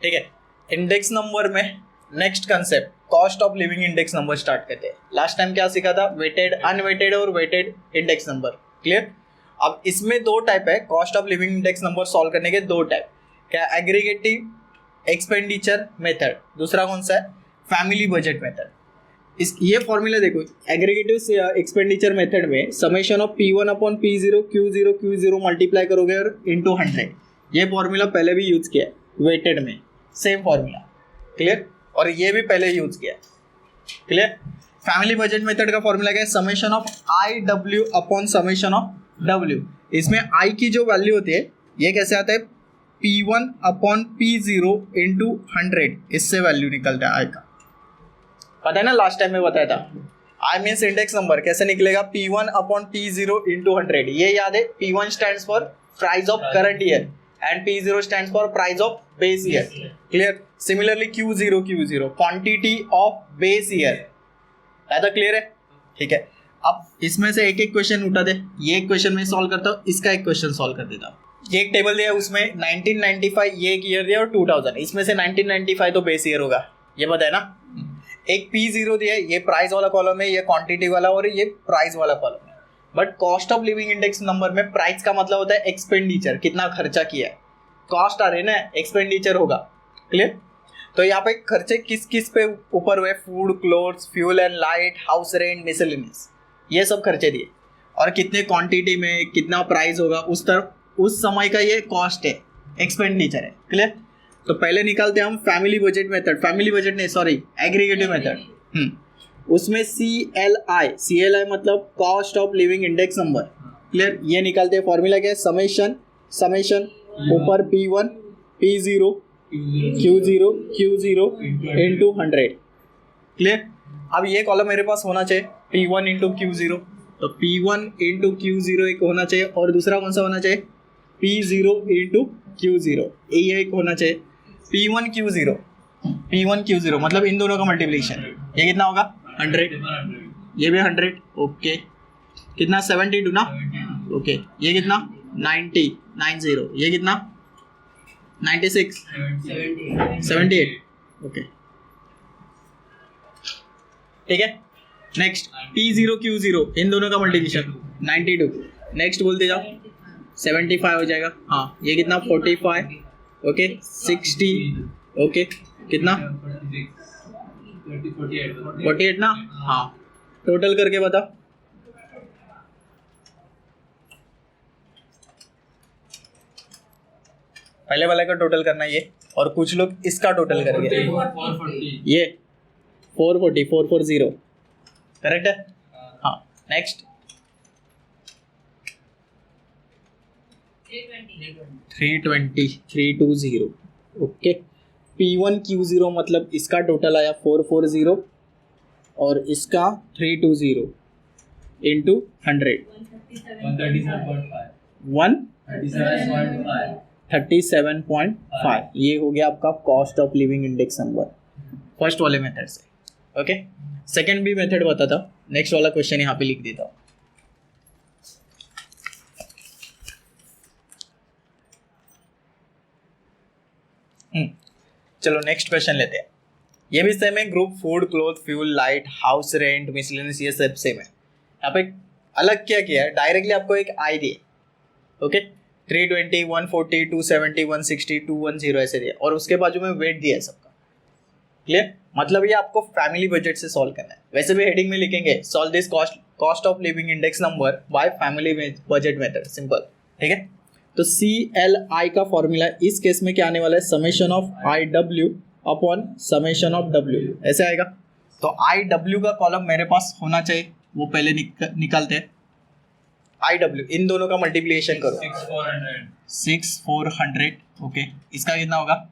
ठीक है। Index number में next concept cost of living index number start करते हैं। लास्ट टाइम क्या सीखा था, वेटेड, अनवेटेड और वेटेड इंडेक्स नंबर, क्लियर। अब इसमें दो टाइप है cost of living index number solve करने के, दो टाइप, क्या एग्रीगेटिव एक्सपेंडिचर मेथड, दूसरा कौन सा है फैमिली बजट मेथड। इस ये फॉर्मूला देखो, एग्रीगेटिव एक्सपेंडिचर मेथड में summation of P1 upon P0 Q0 multiply करोगे और इंटू 100, ये फॉर्मूला पहले भी यूज किया है वेटेड में, सेम फॉर्मूला, क्लियर। और ये भी पहले यूज किया है, क्लियर। फैमिली बजट मेथड का फॉर्मूला क्या है, summation of IW upon summation of W। इसमें I की जो वैल्यू होती है ये कैसे आता है, P1 अपॉन P0 इंटू 100, इससे वैल्यू निकलता है I का, पता है ना, लास्ट टाइम में बताया था। I मीन्स इंडेक्स नंबर कैसे निकलेगा, P1 अपॉन P0 इंटू 100, ये याद है। P1 stands for price of current year and P0 stands for price of base year, clear. Similarly Q0 quantity of base year, ऐसा clear है, ठीक है। अब इसमें से एक एक क्वेश्चन उठा दे, ये एक क्वेश्चन में सॉल्व करता हूँ, इसका एक क्वेश्चन सॉल्व कर देता हूँ। ये एक टेबल दिया है, उसमें 1995 ये एक ईयर दिया और 2000, इसमें से 1995 तो बेस ईयर होगा, ये पता है ना। एक P0 दिया है, ये प्राइस वाला कॉलम है, ये क्वांटिटी वाला और ये प्राइस वाला कॉलम है। But cost of living index number में प्राइस का मतलब होता है एक्सपेंडिचर, कितना खर्चा किया है। कॉस्ट आ रही है ना, एक्सपेंडिचर होगा, क्लियर। तो यहाँ पे खर्चे किस किस पे ऊपर हुए, food, clothes, fuel and light, house rent, miscellaneous, ये सब खर्चे दिए। और कितने क्वांटिटी में कितना प्राइस होगा उस तरफ, उस समय का ये कॉस्ट है, एक्सपेंडिचर है, क्लियर। तो पहले निकालते हैं हम family budget method, family budget नहीं सॉरी एग्रीगेटिव मेथड। उसमें CLI मतलब cost of living index number, clear. ये निकालते हैं, फॉर्मूला क्या है, समेशन ऊपर P1 P0 Q0 into 100, clear. अब ये कॉलम मेरे पास होना चाहिए P1 इंटू Q0, तो P1 इंटू Q0 एक होना चाहिए, और दूसरा कौन सा होना चाहिए, P0 इंटू Q0, ये एक होना चाहिए। P1 Q0 मतलब इन दोनों का मल्टीप्लिकेशन, ये कितना होगा 100, ये भी 100, ओके। कितना 72 ना, ओके। ये कितना 90, ये कितना 96, 78, ओके, ठीक है। नेक्स्ट P0 Q0 इन दोनों का मल्टीप्लिकेशन 92, नेक्स्ट बोलते जाओ 75 हो जाएगा, हाँ। ये कितना 45, ओके, 60, ओके, कितना 48 ना, हाँ। टोटल करके बता, पहले वाले का टोटल करना ये, और कुछ लोग इसका टोटल करेंगे। ये 440 करेक्ट है, हाँ। Next 320, okay. P1 Q0 मतलब इसका टोटल आया 440 और इसका 320 इंटू 100, 137.5, ये हो गया आपका cost of living index number first वाले मेथड से, ओके। सेकंड भी मेथड बताता हूँ, नेक्स्ट वाला क्वेश्चन यहाँ पे लिख देता हूँ। चलो नेक्स्ट क्वेश्चन लेते हैं। ये भी सेम है, group food, cloth, fuel, light, house rent, miscellaneous, ये सब सेम है। यहाँ पे अलग क्या किया है, डायरेक्टली आपको एक आई दिए, ओके। 320, 140, 270, 160, 210 ऐसे दिया, और उसके बाजू में वेट दिया है सबका, क्लियर। मतलब ये आपको फैमिली बजट से सॉल्व करना है। वैसे भी हेडिंग में लिखेंगे solve this cost of living index number by family budget method, simple, ठीक है। तो CLI का फॉर्मूला इस केस में क्या आने वाला है, summation of IW upon summation of W, ऐसे आएगा। तो IW का कॉलम मेरे पास होना चाहिए, वो पहले निकालते हैं। IW इन दोनों का मल्टीप्लिकेशन करो, 6400, ओके। इसका कितना होगा,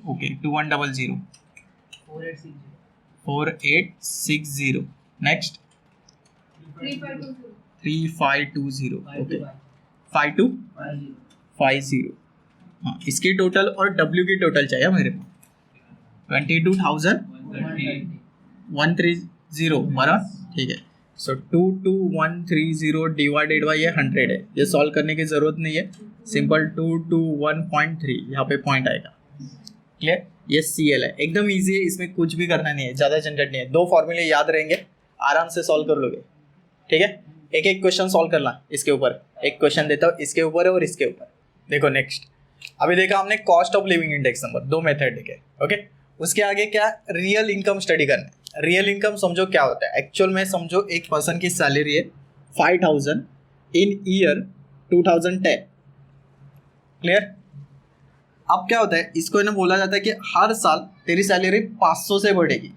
ओके, 2100, 4860, नेक्स्ट 3520, ओके, 5250, हाँ। इसकी टोटल और W की टोटल चाहिए मेरे को, 22,130 बराबर, ठीक है। सो 22130 डिवाइडेड बाई ये 100 है, ये सॉल्व करने की ज़रूरत नहीं है, सिंपल 221.3 यहाँ पे पॉइंट आएगा। क्लियर, ये CL है, एकदम इजी है, इसमें कुछ भी करना नहीं है, ज़्यादा झंझट नहीं है, 2 फॉर्मूले याद रहेंगे, आराम से सॉल्व कर लोगे। ठीक है, एक एक क्वेश्चन सॉल्व करना, इसके ऊपर एक क्वेश्चन देता हूँ, इसके ऊपर है और इसके ऊपर। देखो नेक्स्ट, अभी देखा हमने cost of living index number, 2 method देखे। ओके, उसके आगे क्या, रियल इनकम स्टडी करना है। रियल इनकम समझो क्या होता है, एक्चुअल में समझो एक पर्सन की सैलरी है 5000 इन ईयर 2010। क्लियर, अब क्या होता है, इसको ना बोला जाता है कि हर साल तेरी सैलरी 500 से बढ़ेगी,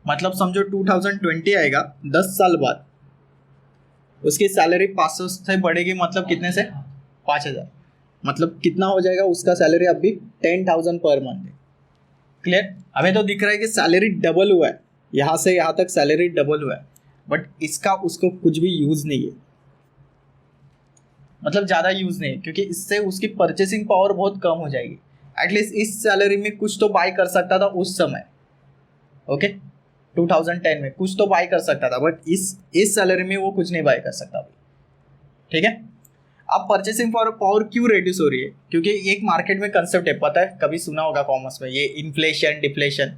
मतलब समझो 2020 आएगा, 10 साल बाद उसकी सैलरी 500 से बढ़ेगी, मतलब कितने से, 5000, मतलब कितना हो जाएगा उसका सैलरी अब भी 10,000 पर मंथ है। क्लियर, हमें तो दिख रहा है कि सैलरी डबल हुआ है, यहाँ से यहाँ तक सैलरी डबल हुआ है, बट इसका उसको कुछ भी यूज नहीं है, मतलब ज़्यादा यूज नहीं है, क्योंकि इससे उसकी परचेसिंग पावर बहुत कम हो जाएगी। एटलीस्ट इस सैलरी में कुछ तो बाय कर सकता था उस समय। ओके, 2010 में कुछ तो बाय कर सकता था, बट इस सैलरी में वो कुछ नहीं बाय कर सकता अभी। ठीक है, अब परचेसिंग पावर क्यों रिड्यूस हो रही है, क्योंकि एक मार्केट में कंसेप्ट है, पता है, कभी सुना होगा कॉमर्स में, ये इन्फ्लेशन डिफ्लेशन।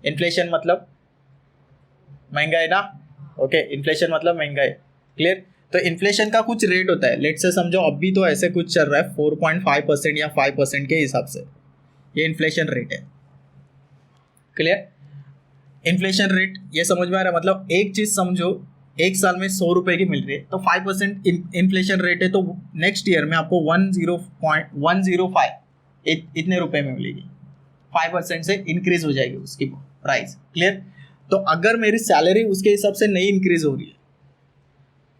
इन्फ्लेशन मतलब महंगाई ना, ओके, इन्फ्लेशन मतलब महंगाई। क्लियर, तो इन्फ्लेशन का कुछ रेट होता है, लेट से समझो अभी तो ऐसे कुछ चल रहा है 4.5% या 5% के हिसाब से, ये इन्फ्लेशन रेट है। क्लियर, इन्फ्लेशन रेट ये समझ में आ रहा है, मतलब एक चीज समझो एक साल में 100 रुपए की मिल रही है, तो 5% इन्फ्लेशन रेट है, तो नेक्स्ट ईयर में आपको 105 इतने रुपए में मिलेगी, 5% से इंक्रीज हो जाएगी उसकी प्राइस। क्लियर, तो अगर मेरी सैलरी उसके हिसाब से नहीं इंक्रीज हो रही है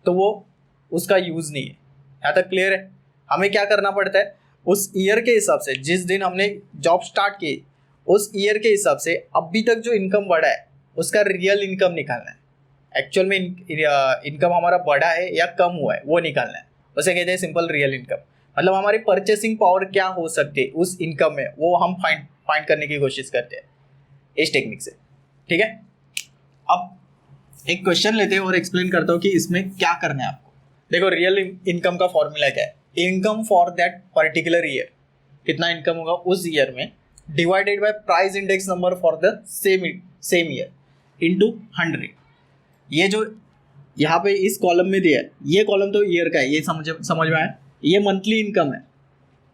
तो वो उसका यूज नहीं है। यहाँ तक क्लियर है। हमें क्या करना पड़ता है, उस ईयर के हिसाब से, जिस दिन हमने जॉब स्टार्ट की उस ईयर के हिसाब से अभी तक जो इनकम बढ़ा है उसका रियल इनकम निकालना है। एक्चुअल में इनकम हमारा बढ़ा है या कम हुआ है वो निकालना है, उसे कहते हैं सिंपल रियल इनकम। मतलब हमारी परचेसिंग पावर क्या हो सकती है उस इनकम में, वो हम फाइंड करने की कोशिश करते हैं इस टेक्निक से। ठीक है, अब एक क्वेश्चन लेते हैं और एक्सप्लेन करता हूँ कि इसमें क्या करना है आपको। देखो, रियल इनकम का फॉर्मूला क्या है, income for that particular year, कितना इनकम होगा उस ईयर में, divided by price index number for the same year into 100। ये जो यहाँ पे इस कॉलम में दिया है, ये कॉलम तो ईयर का है, ये समझ में आया। ये मंथली इनकम है,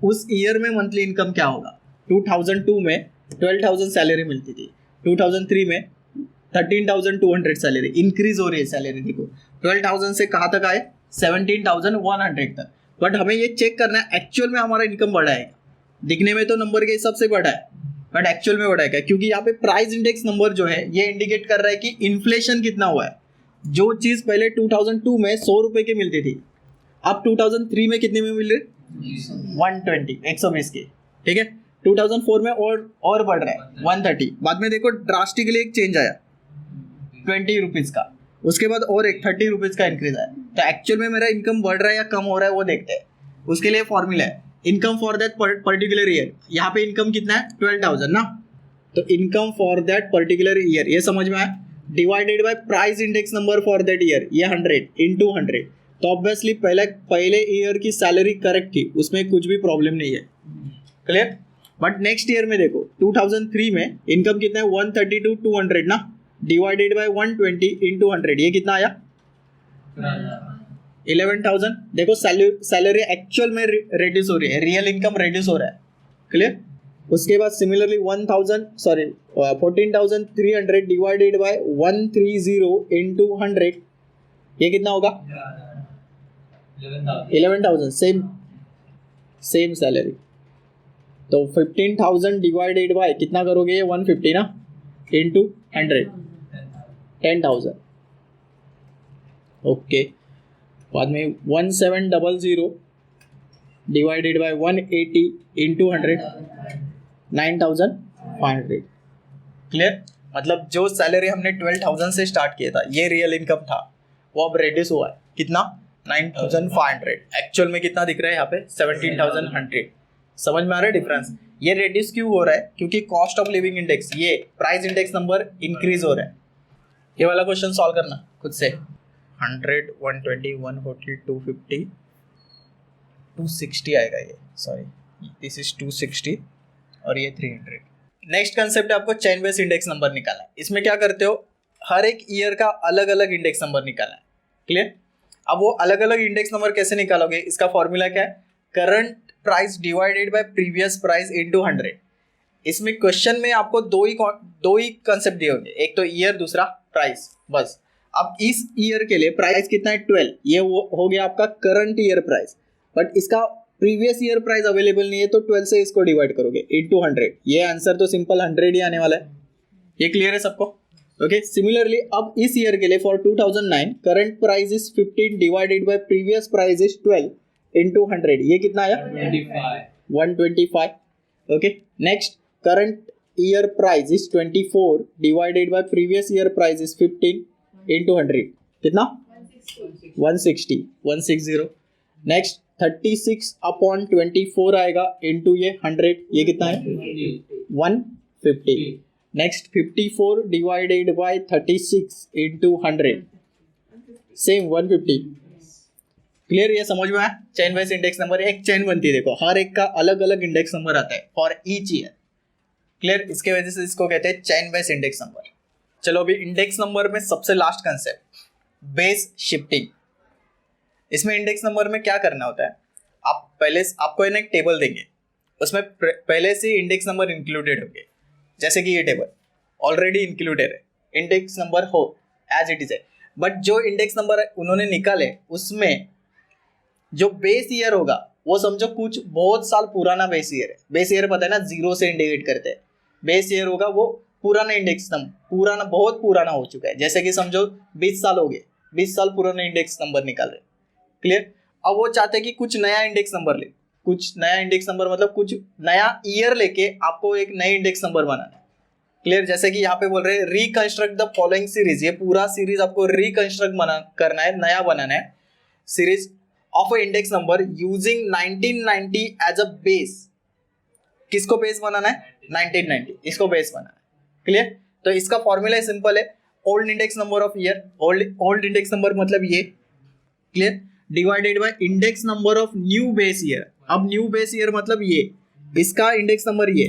उस ईयर में मंथली इनकम क्या होगा। 2002 में 12,000 सैलरी मिलती थी, 2003 में 13,200 सैलरी, इंक्रीज हो रही है सैलरी। देखो 12,000 से कहाँ तक आए, 17,100 तक। बट हमें ये चेक करना है एक्चुअल में हमारा इनकम बढ़ा है, दिखने में तो नंबर के हिसाब से बढ़ा है बट एक्चुअल में बढ़ा है क्या, क्योंकि यहाँ पे प्राइस इंडेक्स नंबर जो है ये इंडिकेट कर रहा है कि इन्फ्लेशन कितना हुआ है। जो चीज़ पहले 2002 में 100 रुपए की मिलती थी, अब 2003 में कितने में मिल रही, 120, 120 की। ठीक है, 2004 में और बढ़ रहा है 130। बाद में देखो ड्रास्टिकली एक चेंज आया 20 रुपीज़ का, उसके बाद और एक 30 रुपीज़ का इंक्रीज आया। तो एक्चुअल में मेरा इनकम बढ़ रहा है या कम हो रहा है वो देखते हैं। उसके लिए फॉर्मूला है income for that particular year. यहाँ पे इनकम कितना है 12,000 ना, तो income for that particular year, ये समझ में आया, divided by price index number for that year, ये 100 इंटू 100। तो ऑब्वियसली पहले ईयर की सैलरी करेक्ट थी, उसमें कुछ भी प्रॉब्लम नहीं है। क्लियर, बट नेक्स्ट ईयर में देखो 2003 में इनकम कितना है 132,200 ना, डिवाइडेड बाय 120 इंटू 100, ये कितना आया 11,000। देखो सैलरी एक्चुअल में रिड्यूस हो रही है, रियल इनकम रिड्यूस हो रहा है। क्लियर, उसके बाद सिमिलरली 14,300 डिवाइडेड बाय 130 इंटू 100, ये कितना होगा 11,000। सेम सैलरी, तो 15,000 डिवाइडेड बाय कितना करोगे 150 ना, इंटू 100 10,000। ओके, बाद में 1700 डिवाइडेड बाय 180 इंटू 100 9,500। क्लियर, मतलब जो सैलरी हमने 12,000 से स्टार्ट किया था, ये रियल इनकम था, वो अब रिड्यूस हुआ है कितना 9,500। एक्चुअल में कितना दिख रहा है यहाँ पे 17,100। समझ में आ रहा है डिफरेंस। ये रिड्यूस क्यों हो रहा है, क्योंकि कॉस्ट ऑफ लिविंग इंडेक्स, ये प्राइस इंडेक्स नंबर इंक्रीज हो रहा है। ये वाला क्वेश्चन सॉल्व करना खुद से। 100, 120, 140, 250, 260 आएगा ये, सॉरी दिस इज 260 और ये 300। नेक्स्ट कंसेप्ट है आपको चेन बेस इंडेक्स नंबर निकालना है। इसमें क्या करते हो, हर एक ईयर का अलग अलग इंडेक्स नंबर निकालना है। क्लियर? अब वो अलग अलग इंडेक्स नंबर कैसे निकालोगे, इसका फॉर्मूला क्या है, current price divided by previous price into 100। इसमें क्वेश्चन में आपको दो ही कंसेप्ट दिए होंगे, एक तो ईयर, दूसरा प्राइस, बस। अब इस ईयर के लिए प्राइस कितना है 12, ये हो गया आपका करंट ईयर प्राइस, बट इसका प्रीवियस ईयर प्राइस अवेलेबल नहीं है तो 12 से इसको डिवाइड करोगे इनटू 100। ये आंसर तो सिंपल 100 ही आने वाला है। ये क्लियर है सबको? ओके, सिमिलरली अब इस ईयर के लिए for 2009 current price is 15 divided by previous price is 12 into 100, ये कितना आया 125। Okay, next current year price is 24 divided by previous year price is 15 into 100, कितना 160। नेक्स्ट 36 अपॉन 24 आएगा इनटू ये 100, ये कितना है 150। Next 54 divided by 36 into 100, same 150। Clear? ये समझ में आया? चेन वाइज इंडेक्स नंबर एक चेन बनती है, देखो हर एक का अलग अलग इंडेक्स नंबर आता है फॉर ईच ईयर। क्लियर? इसके वजह से इसको कहते हैं चेन वाइज इंडेक्स नंबर। चलो अभी इंडेक्स नंबर में सबसे लास्ट कंसेप्ट, बेस शिफ्टिंग। इसमें इंडेक्स नंबर में क्या करना होता है, आप पहले आपको एक टेबल देंगे, उसमें पहले से इंडेक्स नंबर इंक्लूडेड होंगे, जैसे कि ये टेबल ऑलरेडी इंक्लूडेड है, इंडेक्स नंबर हो एज इट इज है, बट जो इंडेक्स नंबर उन्होंने निकाले उसमें जो बेस ईयर होगा वो समझो कुछ बहुत साल पुराना बेस ईयर है। बेस ईयर पता है ना, 0 से इंडिकेट करते हैं। बेस ईयर होगा वो पुराना इंडेक्स नंबर, पुराना बहुत पुराना हो चुका है, जैसे कि समझो 20 साल हो गए, 20 साल पुराना इंडेक्स नंबर निकाल रहे। क्लियर? अब वो चाहते हैं कि कुछ नया इंडेक्स नंबर ले, कुछ नया इंडेक्स नंबर मतलब कुछ नया ईयर लेके आपको एक नए इंडेक्स नंबर बनाना है। क्लियर? जैसे कि यहाँ पे बोल रहे हैं रिकंस्ट्रक्ट द फॉलोइंग सीरीज, ये पूरा सीरीज आपको रिकंस्ट्रक्ट करना है, नया बनाना है series of a index number using 1990 as a base. किसको बेस बनाना है? 1990, इसको बेस बनाना है। क्लियर? तो इसका फॉर्मूला सिंपल है, old index number of year, old index number मतलब ये, clear, divided by index number of new base year. अब न्यू बेस ईयर मतलब ये, इसका इंडेक्स नंबर ये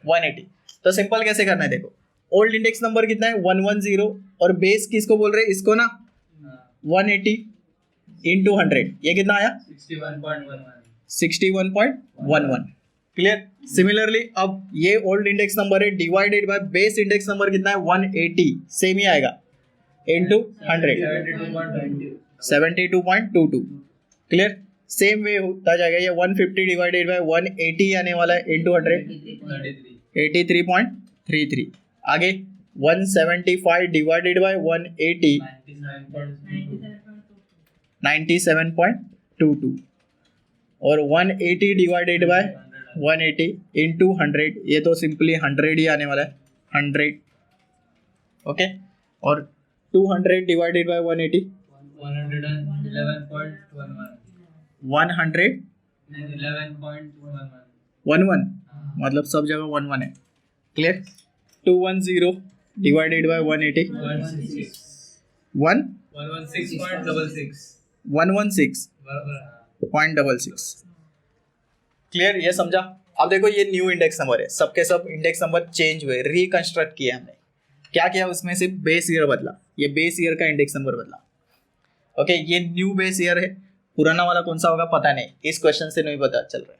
180। तो सिंपल कैसे करना है, देखो ओल्ड इंडेक्स नंबर कितना है 110 और बेस किसको बोल रहे हैं, इसको ना 180 इंटू 100, ये कितना आया 61.11। क्लियर? सिमिलरली अब ये ओल्ड इंडेक्स नंबर है divided by base index number कितना है 180, सेम ही आएगा इंटू 100 72.22। क्लियर? सेम वे होता जाएगा, ये 150 डिवाइडेड बाय 180 आने वाला है इंटू 100 83.33। आगे 175 डिवाइडेड बाय 180 97.22 और 180 डिवाइडेड बाय 180 इंटू 100, ये तो सिंपली 100 ही आने वाला है 100। ओके, और 200 डिवाइडेड बाय 180 111 मतलब सब जगह 11 है। क्लियर? 210 divided by 180 116.66। क्लियर? ये समझा? अब देखो ये न्यू इंडेक्स नंबर है, सबके सब इंडेक्स नंबर चेंज हुए, रिकंस्ट्रक्ट किया हमने। क्या किया उसमें, सिर्फ बेस ईयर बदला, ये बेस ईयर का इंडेक्स नंबर बदला। ओके, ये न्यू बेस ईयर है, पुराना वाला कौन सा होगा पता नहीं, इस क्वेश्चन से नहीं पता चल रहा है।